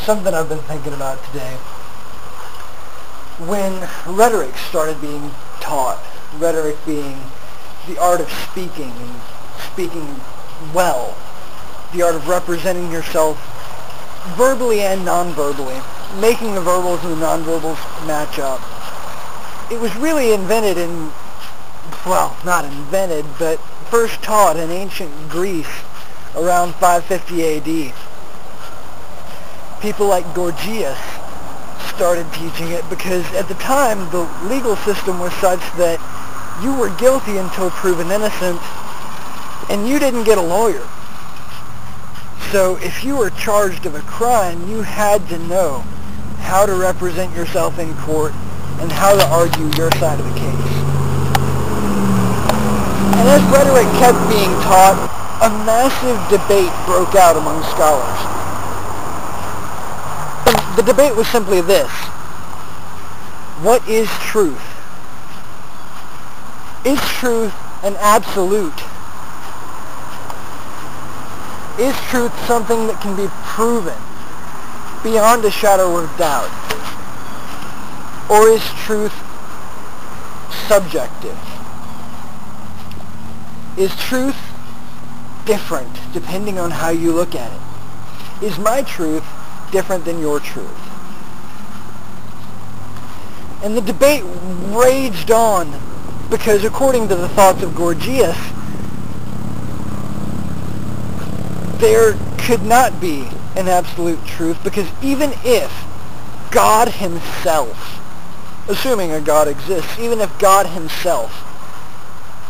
something I've been thinking about today. When rhetoric started being taught, rhetoric being the art of speaking and speaking well, the art of representing yourself verbally and non-verbally, making the verbals and the non-verbals match up. It was really invented in, well, not invented, but first taught in ancient Greece around 550 AD. People like Gorgias started teaching it because at the time the legal system was such that you were guilty until proven innocent and you didn't get a lawyer. So if you were charged of a crime, you had to know how to represent yourself in court and how to argue your side of the case. And as rhetoric kept being taught, a massive debate broke out among scholars. And the debate was simply this: what is truth? Is truth an absolute? Is truth something that can be proven beyond a shadow of doubt? Or is truth subjective? Is truth different depending on how you look at it? Is my truth different than your truth? And the debate raged on because according to the thoughts of Gorgias, there could not be an absolute truth, because even if God himself, assuming a God exists, even if God himself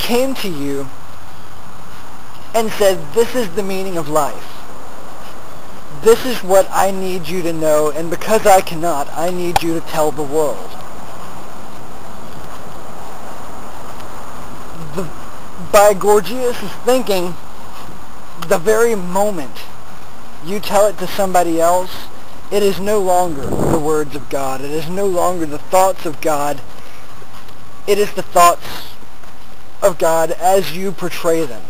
came to you and said, this is the meaning of life, this is what I need you to know, and because I cannot, I need you to tell the world. By Gorgias' thinking, the very moment you tell it to somebody else, it is no longer the words of God. It is no longer the thoughts of God. It is the thoughts of God as you portray them.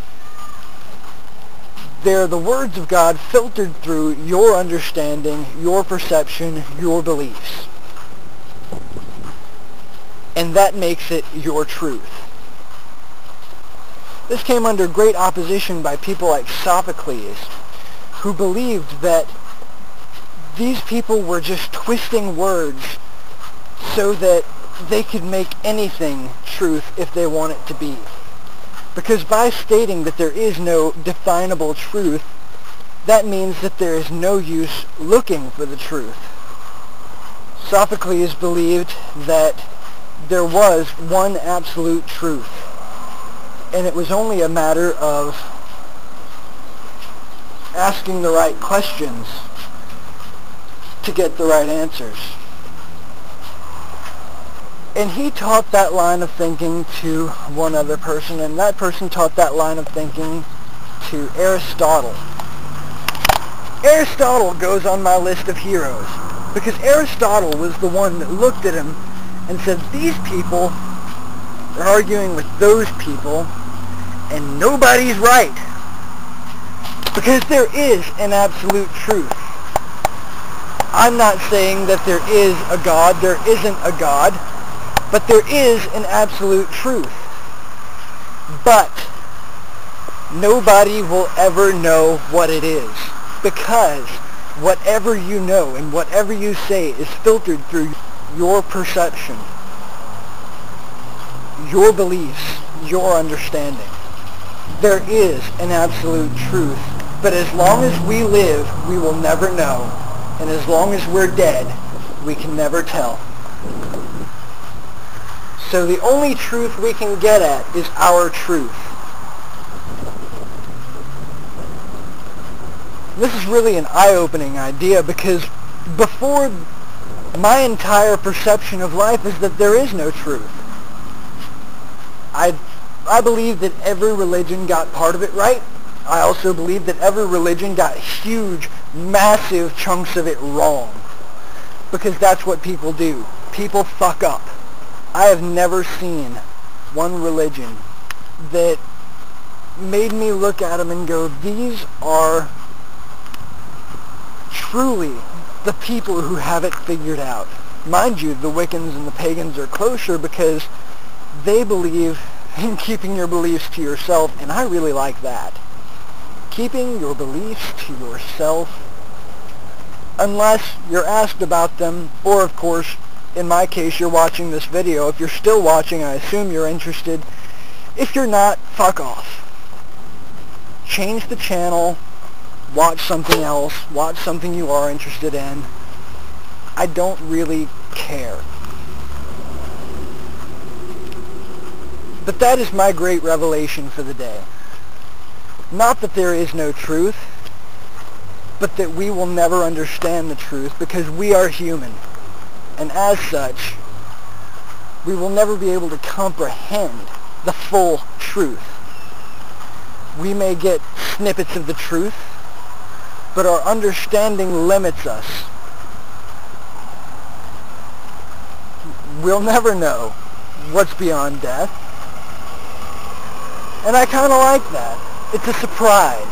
They're the words of God filtered through your understanding, your perception, your beliefs. And that makes it your truth. This came under great opposition by people like Sophocles, who believed that these people were just twisting words so that they could make anything truth if they want it to be. Because by stating that there is no definable truth, that means that there is no use looking for the truth. Sophocles believed that there was one absolute truth, and it was only a matter of asking the right questions to get the right answers. And he taught that line of thinking to one other person, and that person taught that line of thinking to Aristotle. Aristotle goes on my list of heroes, because Aristotle was the one that looked at him and said, these people are arguing with those people, and nobody's right. Because there is an absolute truth. I'm not saying that there is a God, there isn't a God, but there is an absolute truth. But nobody will ever know what it is, because whatever you know and whatever you say is filtered through your perception, your beliefs, your understanding. There is an absolute truth, but as long as we live, we will never know, and as long as we're dead, we can never tell. So the only truth we can get at is our truth. This is really an eye-opening idea, because before, my entire perception of life is that there is no truth. I believe that every religion got part of it right. I also believe that every religion got huge, massive chunks of it wrong. Because that's what people do. People fuck up. I have never seen one religion that made me look at them and go, these are truly the people who have it figured out. Mind you, the Wiccans and the pagans are closer because they believe in keeping your beliefs to yourself, and I really like that. Keeping your beliefs to yourself, unless you're asked about them, or of course, in my case, you're watching this video. If you're still watching, I assume you're interested. If you're not, fuck off. Change the channel, watch something else, watch something you are interested in. I don't really care. But that is my great revelation for the day. Not that there is no truth, but that we will never understand the truth because we are human. And as such, we will never be able to comprehend the full truth. We may get snippets of the truth, but our understanding limits us. We'll never know what's beyond death. And I kind of like that. It's a surprise.